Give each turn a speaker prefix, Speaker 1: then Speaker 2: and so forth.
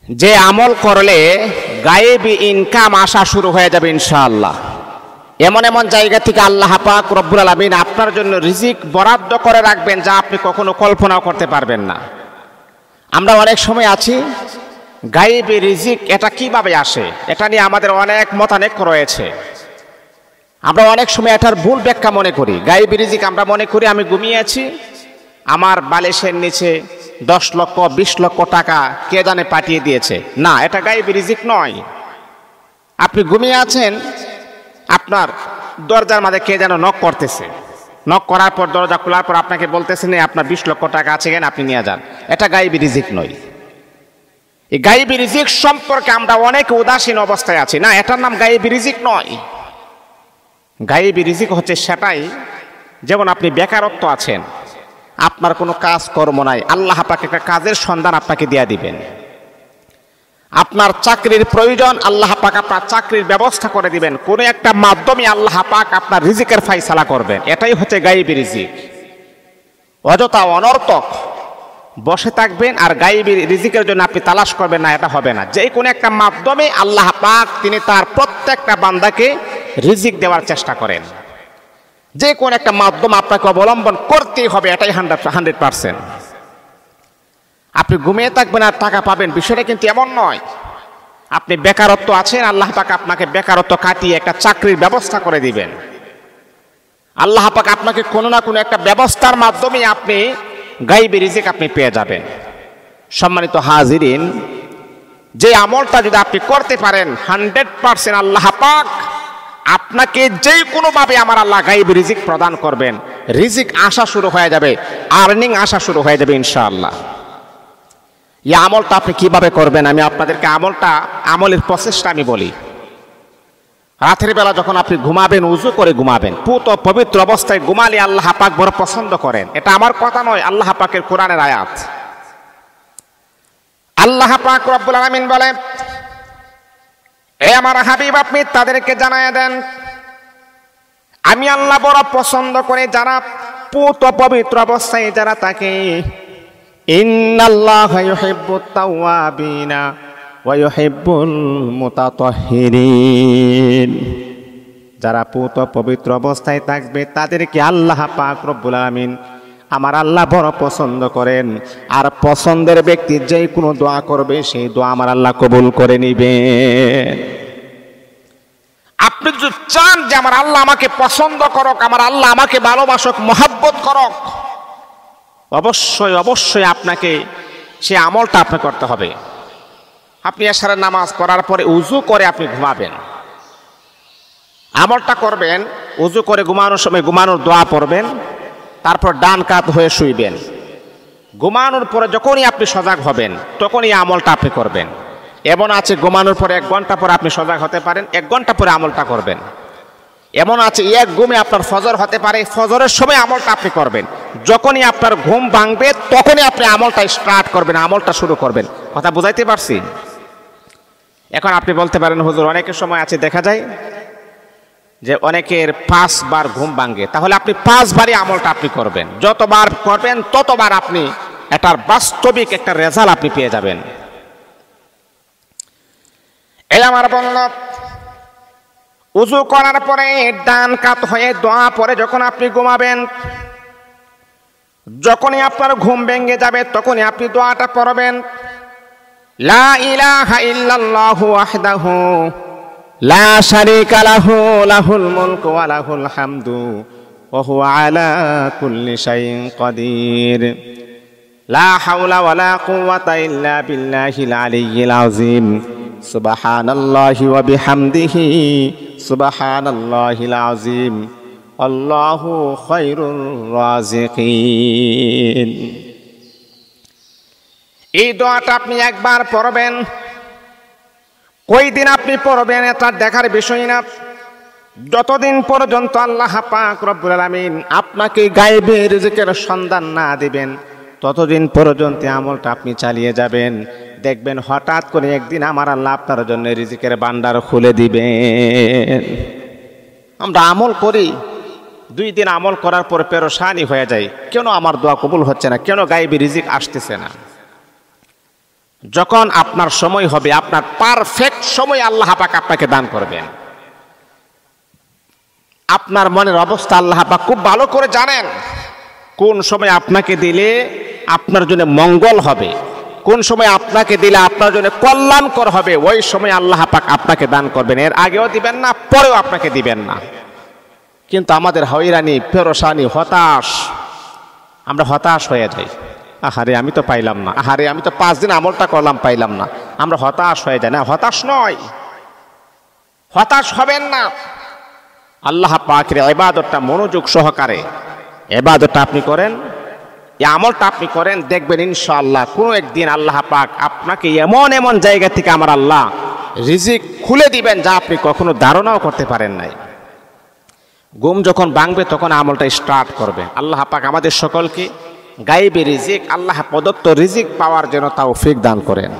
Speaker 1: যে আমল করলে গায়েবী ইনকাম আসা শুরু হয়ে যাবে ইনশাআল্লাহ। এমন এমন জায়গা থেকে আল্লাহ পাক রব্বুল আলামিন আপনার জন্য রিজিক বরাদ্দ করে রাখবেন যা আপনি কখনো কল্পনাও করতে পারবেন না। আমরা অনেক সময় আছি গায়েবী রিজিক এটা কিভাবে আসে এটা নিয়ে আমাদের অনেক মতানৈক্য রয়েছে। আমরা অনেক সময় এটার ভুল ব্যাখ্যা মনে করি। গায়েবী রিজিক আমরা মনে করি আমি ঘুমিয়ে আছি, আমার বালিশের নিচে 10 লক্ষ 20 লক্ষ টাকা কে জানে পাঠিয়ে দিয়েছে। না, এটা গায়েবী রিজিক নয়। আপনি ঘুমিয়ে আছেন, আপনার দরজার মাঝে কে যেন নক করতেছে, নক করার পর দরজা খোলার পর আপনাকে বলতেছে না আপনার 20 লক্ষ টাকা আছে কেন, আপনি নিয়ে যান। এটা গায়েবী রিজিক নয়। এই গায়েবী রিজিক সম্পর্কে আমরা অনেক উদাসীন অবস্থায় আছি। না, এটার নাম গায়েবী রিজিক নয়। গায়েবী রিজিক হচ্ছে সেটাই, যেমন আপনি বেকারত্ব আছেন, আপনার কোনো কাজ কর্ম নাই, আল্লাহ পাক একটা কাজের সন্ধান আপনাকে দিয়ে দিবেন। আপনার চাকরির প্রয়োজন, আল্লাহ পাক আপনার চাকরির ব্যবস্থা করে দিবেন। কোনো একটা মাধ্যমে আল্লাহ পাক আপনার রিজিকের ফাইসালা করবেন। এটাই হচ্ছে গায়েবী রিজিক। অযথা অনর্থক বসে থাকবেন আর গায়েবী রিজিকের জন্য আপনি তালাশ করবেন না, এটা হবে না। যে কোনো একটা মাধ্যমে আল্লাহ পাক তিনি তার প্রত্যেকটা বান্দাকে রিজিক দেওয়ার চেষ্টা করেন। যে কোন একটা মাধ্যম আপনাকে অবলম্বন করতেই হবে, এটাই 100%। আপনি ঘুমিয়ে থাকবেন আর টাকা পাবেন, বিষয়টা কিন্তু এমন নয়। আপনি বেকারত্ব আছেন, আল্লাহ পাক আপনাকে বেকারত্ব কাটিয়ে একটা চাকরির ব্যবস্থা করে দিবেন। আল্লাহ পাক আপনাকে কোনো না কোনো একটা ব্যবস্থার মাধ্যমে আপনি গায়েবী রিজিক আপনি পেয়ে যাবেন। সম্মানিত হাজিরিন, যে আমলটা যদি আপনি করতে পারেন 100% আল্লাহ পাক আপনাকে যে কোনোভাবে আমার আল্লাহ গায়েবী রিজিক প্রদান করবেন। রিজিক আসা শুরু হয়ে যাবে, আর্নিং আসা শুরু হয়ে যাবে ইনশাআল্লাহ। এই আমলটা আপনি কিভাবে করবেন আমি আপনাদেরকে আমলের প্রসেসটা আমি বলি। রাতের বেলা যখন আপনি ঘুমাবেন, উযু করে ঘুমাবেন, পুত পবিত্র অবস্থায় ঘুমালে আল্লাহ পাক বড় পছন্দ করেন। এটা আমার কথা নয়, আল্লাহ পাকের কোরআনের আয়াত। আল্লাহ পাক রব্বুল আলামিন বলে, এ আমার হাবিব আপনি তাদেরকে জানায় দেন আমি আল্লাহ বড় পছন্দ করে যারা পুত পবিত্র অবস্থায় যারা তাকে ইন্নাল্লাহা ইউহিব্বুত তাওয়াবিনা ওয়া ইউহিব্বুল মুতাতাহহিরিন। যারা পুত পবিত্র অবস্থায় থাকবে তাদেরকে আল্লাহ পাক রব্বুল আলামিন আমার আল্লাহ বড় পছন্দ করেন। আর পছন্দের ব্যক্তি যে কোনো দোয়া করবে সেই দোয়া আমার আল্লাহ কবুল করে নিবেন। আপনি যদি চান যে আমার আল্লাহ আমাকে পছন্দ করক, আমার আল্লাহ আমাকে ভালোবাসক, মহব্বত করক, অবশ্যই অবশ্যই আপনাকে সে আমলটা আপনি করতে হবে। আপনি এশারের নামাজ পড়ার পরে উযু করে আপনি ঘুমাবেন, আমলটা করবেন। উযু করে ঘুমানোর সময় ঘুমানোর দোয়া পড়বেন, তারপর ডান কাত হয়ে শুইবেন। ঘুমানোর পরে যখনই আপনি সজাগ হবেন তখনই আমলটা আপনি করবেন। এমন আছে ঘুমানোর পরে 1 ঘন্টা পরে আপনি সজাগ হতে পারেন, 1 ঘন্টা পরে আমলটা করবেন। এমন আছে এক ঘুমে আপনার ফজর হতে পারে, ফজরের সময় আমলটা আপনি করবেন। যখনই আপনার ঘুম ভাঙবে তখনই আপনি আমলটা স্টার্ট করবেন, আমলটা শুরু করবেন। কথা বুঝাইতে পারছি? এখন আপনি বলতে পারেন হুজুর অনেকের সময় আছে দেখা যায় যে অনেকের 5 বার ঘুম ভাঙে, তাহলে আপনি 5 বারই আমলটা আপনি করবেন। যতবার করবেন ততবার আপনি এটার বাস্তবিক একটা রেজাল্ট আপনি পেয়ে যাবেন। এই আমার বন্ধু, উযু করার পরে ডান কাত হয়ে দোয়া পরে যখন আপনি ঘুমাবেন, যখনই আপনার ঘুম ভেঙে যাবে তখনই আপনি দোয়াটা পড়বেন। লা ইলাহা ইল্লাল্লাহু ওয়াহদাহু লা শারীকা লাহু লাহুল মুলকু ওয়া লাহুল হামদু ওয়া হুয়া আলা কুল্লি শাইইন কাদির। লা হাওলা ওয়ালা কুওয়াতা ইল্লা বিল্লাহিল আলিয়্যিল আযীম। সুবহানাল্লাহি ওয়া বিহামদিহি সুবহানাল্লাহিল আযীম। আল্লাহু খায়রুর রাযিকিন। এই দোয়াটা আপনি একবার পড়বেন। কই দিন আপনি পড়বেন এটা দেখার বিষয় না। যতদিন পর্যন্ত আল্লাহ পাক রব্বুল আলামিন আপনাকে গায়েবী রিজিকের সন্ধান না দিবেন ততদিন পর্যন্ত আমলটা আপনি চালিয়ে যাবেন। দেখবেন হঠাৎ করে একদিন আমার আল্লাহ আপনার জন্য রিজিকের ভান্ডার খুলে দিবেন। আমরা আমল করি, 2 দিন আমল করার পর পেরেশানি হয়ে যায়, কেন আমার দোয়া কবুল হচ্ছে না, কেন গায়েবী রিজিক আসতেছে না। যখন আপনার সময় হবে, আপনার পারফেক্ট সময় আল্লাহ পাক আপনাকে দান করবেন। আপনার মনের অবস্থা আল্লাহ পাক খুব ভালো করে জানেন, কোন সময় আপনাকে দিলে আপনার জন্য মঙ্গল হবে, কোন সময় আপনাকে দিলে আপনার জন্য কল্যাণকর হবে, ওই সময় আল্লাহ পাক আপনাকে দান করবেন। এর আগেও দিবেন না, পরেও আপনাকে দিবেন না। কিন্তু আমাদের হয়রানি, পেরেশানি, হতাশ, আমরা হতাশ হয়ে যাই। আহারে আমি তো পাইলাম না, আহারে আমি তো 5 দিন আমলটা করলাম পাইলাম না। আমরা হতাশ হয়ে যাই। না, হতাশ নয়, হতাশ হবেন না। আল্লাহ পাকের ইবাদতটা মনোযোগ সহকারে ইবাদতটা আপনি করেন, এই আমলটা আপনি করেন, দেখবেন ইনশাআল্লাহ কোনো একদিন আল্লাহ পাক আপনাকে এমন এমন জায়গা থেকে আমার আল্লাহ রিজিক খুলে দিবেন যা আপনি কখনো ধারণাও করতে পারেন নাই। ঘুম যখন ভাঙবে তখন আমলটা স্টার্ট করবে। আল্লাহ পাক আমাদের সকলকে গায়েবী রিজিক, আল্লাহ প্রদত্ত রিজিক পাওয়ার জন্য তৌফিক দান করেন।